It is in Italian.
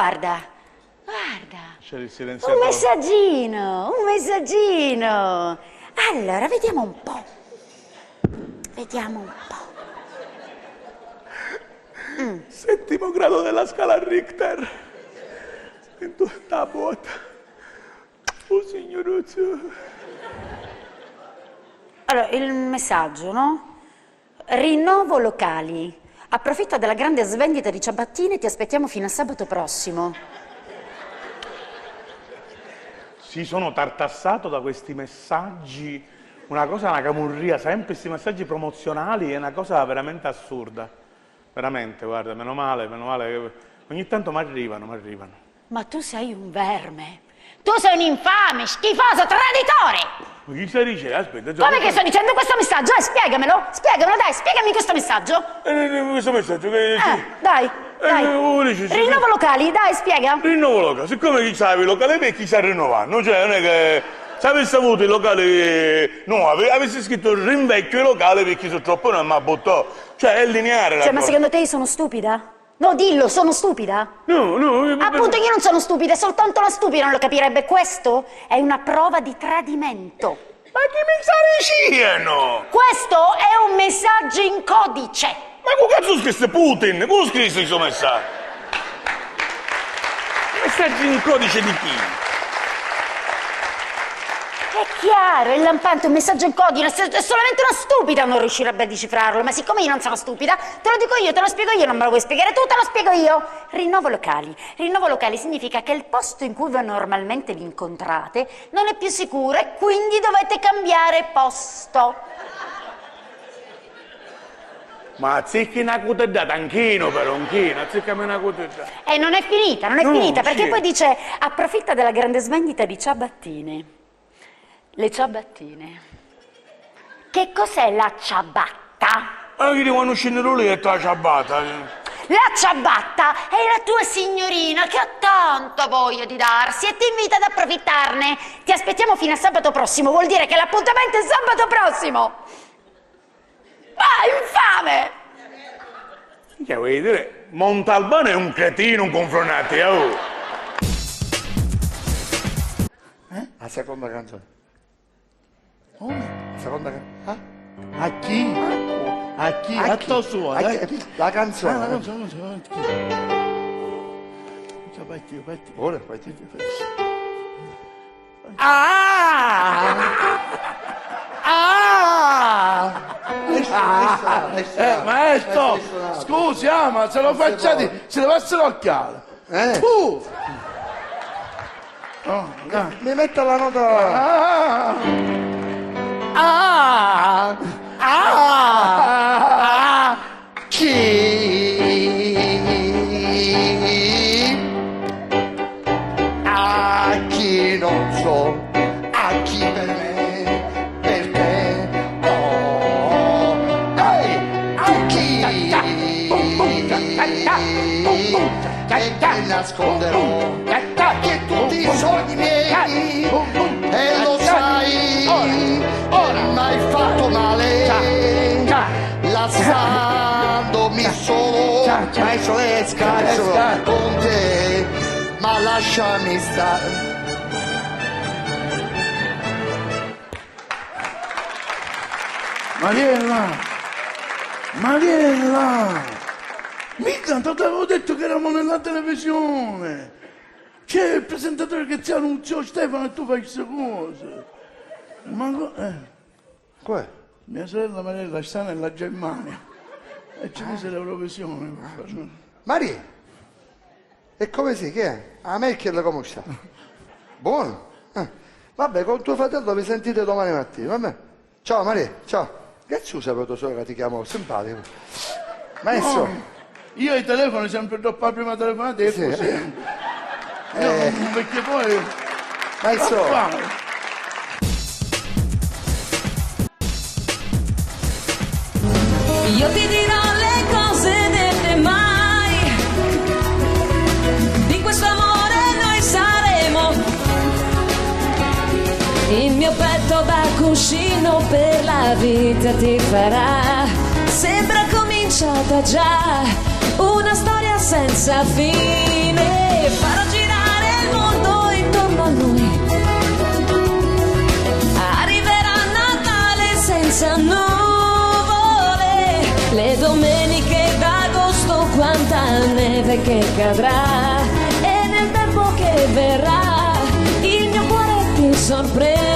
guarda. C'è il silenziatore. Un messaggino. Allora, vediamo un po'. Settimo grado della scala Richter. Sento una botta. Oh, signoruzzo. Allora, il messaggio, no? Rinnovo locali. Approfitto della grande svendita di ciabattine e ti aspettiamo fino a sabato prossimo. Si sono tartassato da questi messaggi. Una camurria, sempre questi messaggi promozionali, è una cosa veramente assurda. Veramente, guarda, meno male. Ogni tanto mi arrivano. Ma tu sei un verme. Tu sei un infame, schifoso, traditore! Ma chi sta dicendo? Aspetta, Come che sto dicendo questo messaggio? Spiegamelo, dai, spiegami questo messaggio. Questo messaggio che... Dai. Rinnovo locali, dai, spiega. Rinnovo locali, siccome chi sa i locali per chi sta rinnovando, cioè non è che... Se avessi avuto i locali nuovi, avessi scritto rinvecchio i locali perché sono troppo non mi ha buttato. Cioè è lineare la cosa. Ma secondo te io sono stupida? No, dillo, sono stupida? No. Appunto, io non sono stupida, soltanto la stupida non lo capirebbe. Questo è una prova di tradimento. Ma che messaggi siano? Questo è un messaggio in codice. Ma come cazzo scrisse Putin? Come scrisse questo messaggio? Messaggi in codice di chi? È chiaro, è lampante, un messaggio in codice, solamente una stupida non riuscirebbe a decifrarlo, ma siccome io non sono stupida, te lo dico io, te lo spiego io, non me lo vuoi spiegare tu, te lo spiego io. Rinnovo locali significa che il posto in cui voi normalmente vi incontrate non è più sicuro e quindi dovete cambiare posto. Ma azzecchi una cutedata, anch'ino però, azzeccami una cutedata. Non è finita, perché poi dice approfitta della grande svendita di ciabattine. Le ciabattine. Che cos'è la ciabatta? Che quando scenderò lì è la ciabatta. La ciabatta è la tua signorina che ha tanta voglia di darsi e ti invita ad approfittarne. Ti aspettiamo fino a sabato prossimo, vuol dire che l'appuntamento è sabato prossimo. Infame! Che vuoi dire? Montalbano è un cretino, un confronati, La seconda canzone. La seconda canzone. A chi? A chi? A tua sua. La canzone. La canzone. Vai. Ora, vai. Maestro, scusi, ma se lo facciate, se levasse l'occhiale. Tu! Mi metta la nota. Chi non so, a chi per me, per te, a chi che nasconderò che tutti i sogni miei e lo sai, m'hai fatto male lasciandomi solo con te, ma lasciami stare. Mariella! Mica, ti avevo detto che eravamo nella televisione! C'è il presentatore che ti annunciò Stefano e tu fai queste cose! Com'è? Mia sorella Mariella sta nella Germania e ci dice l'Eurovisione. Maria! E come si? Che è? A Merkel come sta? Buono? Vabbè, con tuo fratello vi sentite domani mattina, vabbè? Ciao Maria, ciao! Che scusa per tua sorella che ti chiamo simpatico? Maestro! No, io ai telefoni sempre dopo la prima telefonata e così. Perché poi... Maestro! Io ti dirò le cose dette mai. Di questo amore noi saremo il mio petto da cuscino per la vita ti farà. Sembra cominciata già una storia senza fine. senza nuvole, le domeniche d'agosto quanta neve che cadrà, e nel tempo che verrà il mio cuore ti sorprenderà.